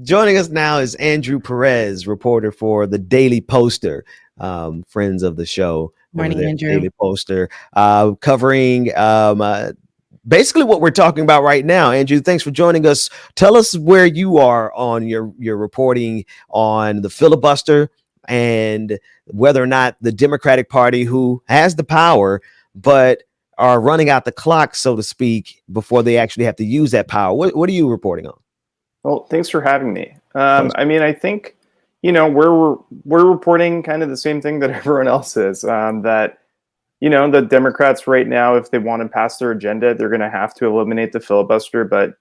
Joining us now is Andrew Perez, reporter for the Daily Poster, friends of the show over Morning, there, Andrew. Daily Poster, covering basically what we're talking about right now. Andrew, thanks for joining us. Tell us where you are on your reporting on the filibuster and whether or not the Democratic Party, who has the power, but are running out the clock, so to speak, before they actually have to use that power. What are you reporting on? Well, thanks for having me. Pleasure. I think, we're reporting kind of the same thing that everyone else is. That the Democrats right now, if they want to pass their agenda, they're going to have to eliminate the filibuster, but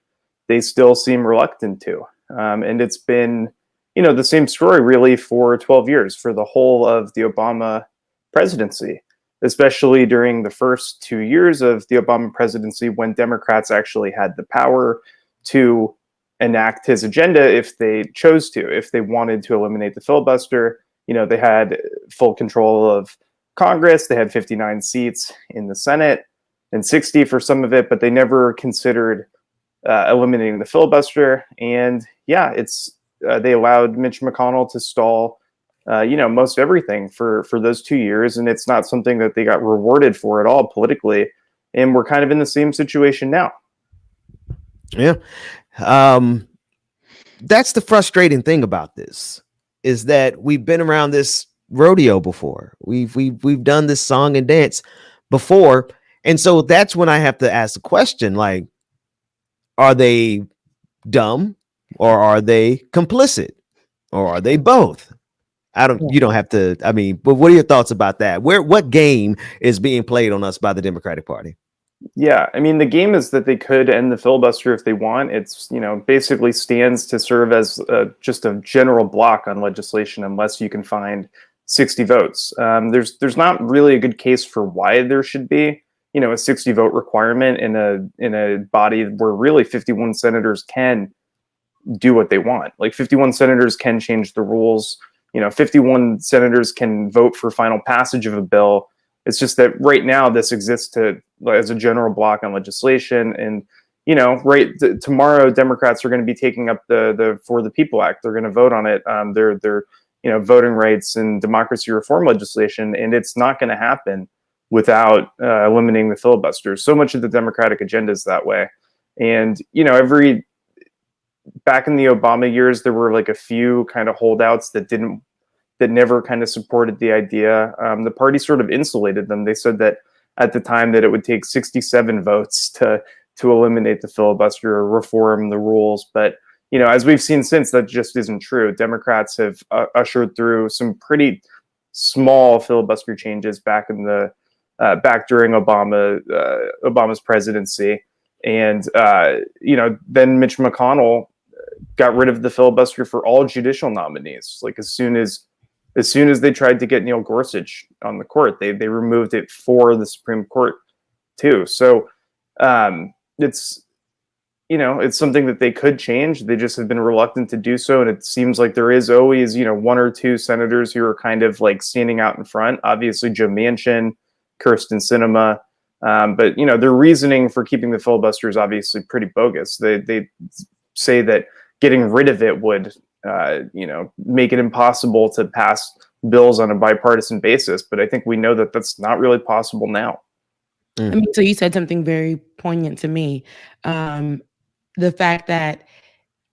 they still seem reluctant to. And it's been, the same story really for 12 years, for the whole of the Obama presidency, especially during the first 2 years of the Obama presidency when Democrats actually had the power to enact his agenda if they chose to. If they wanted to eliminate the filibuster, they had full control of Congress. They had 59 seats in the Senate and 60 for some of it, but they never considered eliminating the filibuster. And yeah, they allowed Mitch McConnell to stall, most everything for those 2 years, and it's not something that they got rewarded for at all politically. And we're kind of in the same situation now. Yeah. Um, that's the frustrating thing about this, is that we've been around this rodeo before. We've done this song and dance before. And so that's when I have to ask the question, like, are they dumb or are they complicit or are they both? You don't have to, but what are your thoughts about that? What game is being played on us by the Democratic Party? Yeah, the game is that they could end the filibuster if they want. It's, basically stands to serve as just a general block on legislation unless you can find 60 votes. There's not really a good case for why there should be, a 60 vote requirement in a body where really 51 senators can do what they want. Like 51 senators can change the rules. 51 senators can vote for final passage of a bill. It's just that right now this exists as a general block on legislation. And tomorrow Democrats are going to be taking up the For the People Act. They're going to vote on it. Their voting rights and democracy reform legislation, and it's not going to happen without eliminating the filibuster. So much of the Democratic agenda is that way. And back in the Obama years, there were like a few kind of holdouts that never kind of supported the idea. The party sort of insulated them. They said that at the time that it would take 67 votes to eliminate the filibuster or reform the rules. But, as we've seen since, that just isn't true. Democrats have ushered through some pretty small filibuster changes back during Obama's presidency. And, then Mitch McConnell got rid of the filibuster for all judicial nominees. Like as soon as they tried to get Neil Gorsuch on the court, they removed it for the Supreme Court too. So it's something that they could change. They just have been reluctant to do so. And it seems like there is always, one or two senators who are kind of like standing out in front. Obviously, Joe Manchin, Kirsten Sinema. But, their reasoning for keeping the filibuster is obviously pretty bogus. They say that getting rid of it would, make it impossible to pass bills on a bipartisan basis. But I think we know that that's not really possible now. So you said something very poignant to me. The fact that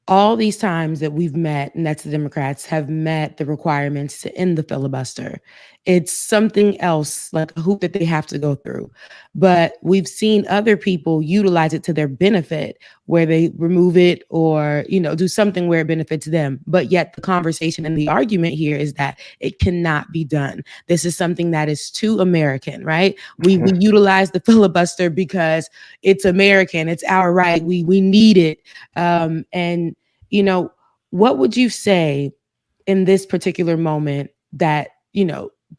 all these times that we've met, and that's the Democrats, have met the requirements to end the filibuster. It's something else, like a hoop that they have to go through. But we've seen other people utilize it to their benefit, where they remove it or, do something where it benefits them. But yet the conversation and the argument here is that it cannot be done. This is something that is too American, right? We utilize the filibuster because it's American, it's our right, we need it. And what would you say in this particular moment that,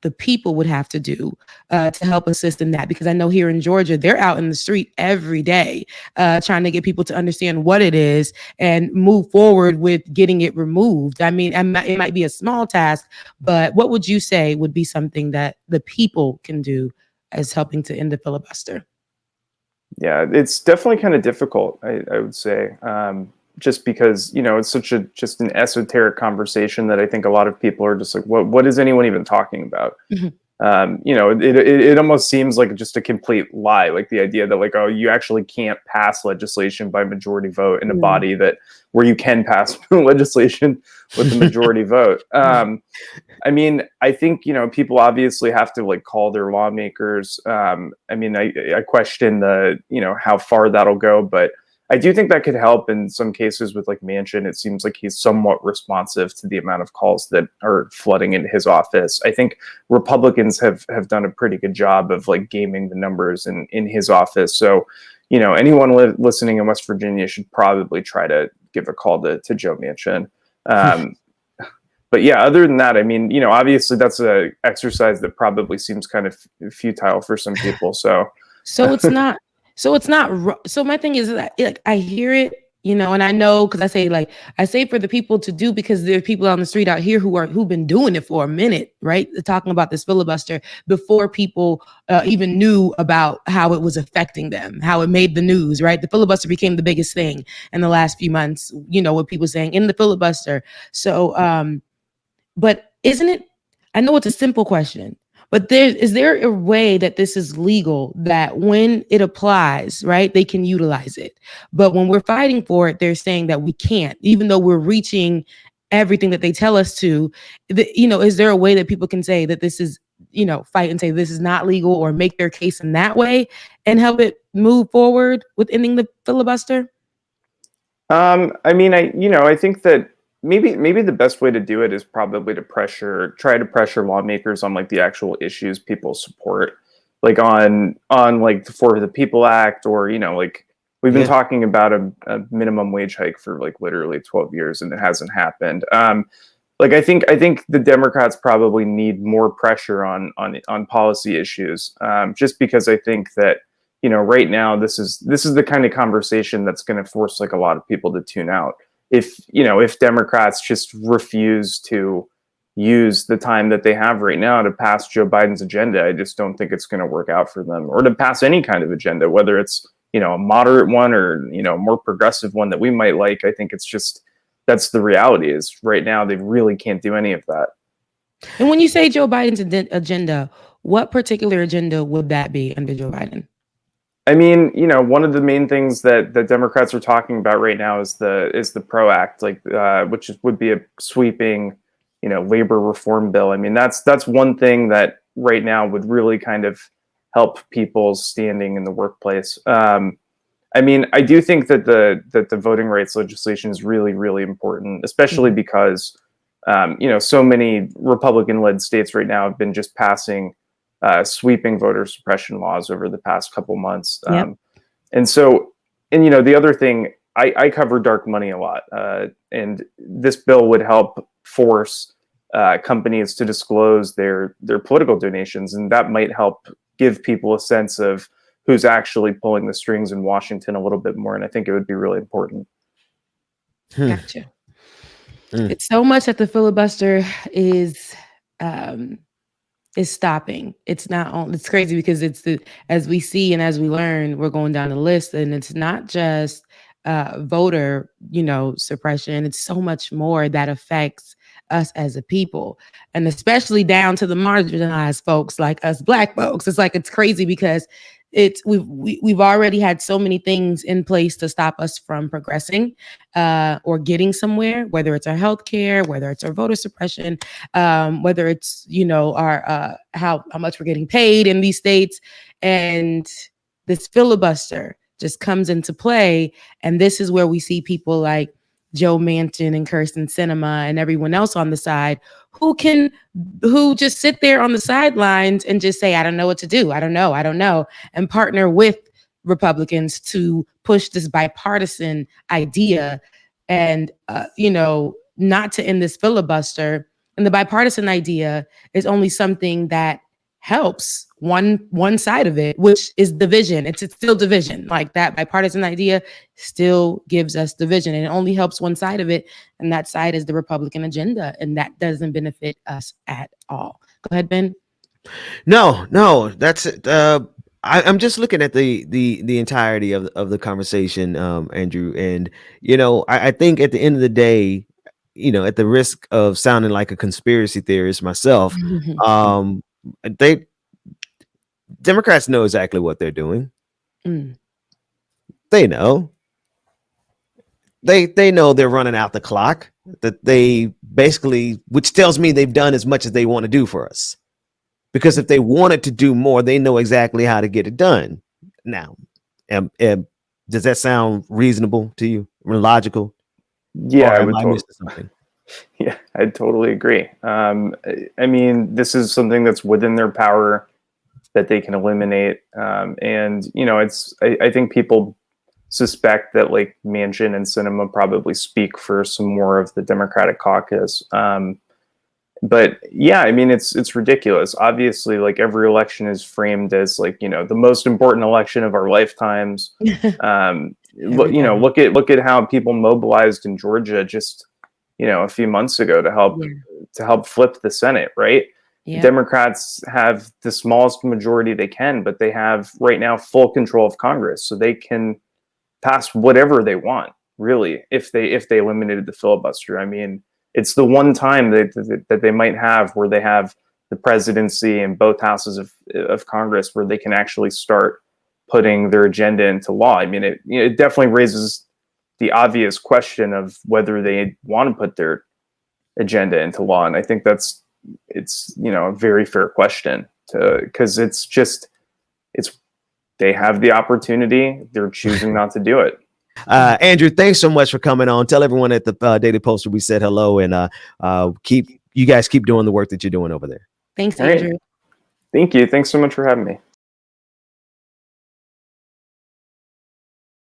the people would have to do to help assist in that? Because I know here in Georgia, they're out in the street every day trying to get people to understand what it is and move forward with getting it removed. It might be a small task, but what would you say would be something that the people can do as helping to end the filibuster? Yeah, it's definitely kind of difficult, I would say. just because, it's just an esoteric conversation that I think a lot of people are just like, what is anyone even talking about? Mhm. It almost seems like just a complete lie, like the idea that like, oh, you actually can't pass legislation by majority vote in a body that where you can pass legislation with the majority vote. I mean, I think, people obviously have to like call their lawmakers. I mean, I question how far that'll go, but I do think that could help in some cases with like Manchin. It seems like he's somewhat responsive to the amount of calls that are flooding into his office. I think Republicans have done a pretty good job of like gaming the numbers in his office. So, anyone listening in West Virginia should probably try to give a call to Joe Manchin. But yeah, other than that, I mean, obviously that's a exercise that probably seems kind of futile for some people. So it's not. So my thing is that like I hear it, and I know because I say for the people to do because there are people on the street out here who've been doing it for a minute, right? Talking about this filibuster before people even knew about how it was affecting them, how it made the news, right? The filibuster became the biggest thing in the last few months. What people saying in the filibuster. So, but isn't it? I know it's a simple question, but is there a way that this is legal that when it applies, right, they can utilize it? But when we're fighting for it, they're saying that we can't, even though we're reaching everything that they tell us to. Is there a way that people can say that this is, fight and say this is not legal or make their case in that way and help it move forward with ending the filibuster? I mean, I think that maybe the best way to do it is probably to try to pressure lawmakers on like the actual issues people support, like on like the For the People Act, or like we've been talking about a minimum wage hike for like literally 12 years and it hasn't happened. Like I think the Democrats probably need more pressure on policy issues, just because I think that right now this is the kind of conversation that's going to force like a lot of people to tune out. If Democrats just refuse to use the time that they have right now to pass Joe Biden's agenda, I just don't think it's going to work out for them, or to pass any kind of agenda, whether it's a moderate one or a more progressive one that we might like. I think it's just that's the reality. Is right now they really can't do any of that. And when you say Joe Biden's agenda, what particular agenda would that be under Joe Biden? I mean, one of the main things that the Democrats are talking about right now is the PRO Act, like which would be a sweeping, labor reform bill. I mean, that's one thing that right now would really kind of help people's standing in the workplace. I mean, I do think that the voting rights legislation is really, really important, especially because so many Republican-led states right now have been just passing sweeping voter suppression laws over the past couple months. And so, the other thing, I cover dark money a lot, and this bill would help force companies to disclose their political donations, and that might help give people a sense of who's actually pulling the strings in Washington a little bit more. And I think it would be really important. Gotcha. It's so much that the filibuster is stopping. It's not on. It's crazy because as we see and as we learn, we're going down the list, and it's not just voter, suppression. It's so much more that affects us as a people, and especially down to the marginalized folks like us Black folks. It's crazy because we've already had so many things in place to stop us from progressing or getting somewhere, whether it's our healthcare, whether it's our voter suppression, whether it's our how much we're getting paid in these states, and this filibuster just comes into play. And this is where we see people like Joe Manchin and Kirsten Sinema and everyone else on the side who just sit there on the sidelines and just say, I don't know what to do. I don't know. And partner with Republicans to push this bipartisan idea and, not to end this filibuster. And the bipartisan idea is only something that helps one side of it, which is division. It's still division. Like that bipartisan idea still gives us division, and it only helps one side of it, and that side is the Republican agenda, and that doesn't benefit us at all. Go ahead, Ben. No, that's it. I'm just looking at the entirety of the conversation, Andrew, and I think at the end of the day, at the risk of sounding like a conspiracy theorist myself, um, they Democrats know exactly what they're doing. Mm. They know. They know they're running out the clock. That they basically, which tells me they've done as much as they want to do for us. Because if they wanted to do more, they know exactly how to get it done. Now, does that sound reasonable to you, logical, Yeah, or I am would I totally. missing something? Yeah, I totally agree. I mean, this is something that's within their power that they can eliminate, and I think people suspect that like Manchin and Sinema probably speak for some more of the Democratic caucus. But yeah, I mean, it's ridiculous. Obviously, like every election is framed as like the most important election of our lifetimes. Every time. Look at how people mobilized in Georgia just a few months ago to Yeah. help flip the Senate. Right? Yeah. Democrats have the smallest majority they can, but they have right now full control of Congress, so they can pass whatever they want. Really, if they eliminated the filibuster, I mean, it's the one time that they might have where they have the presidency and both houses of Congress where they can actually start putting their agenda into law. I mean, it definitely raises the obvious question of whether they want to put their agenda into law, and I think it's a very fair question because it's they have the opportunity, they're choosing not to do it. Andrew, thanks so much for coming on. Tell everyone at the Daily Poster we said hello, and you guys keep doing the work that you're doing over there. Thanks, All right. Andrew. Thank you. Thanks so much for having me.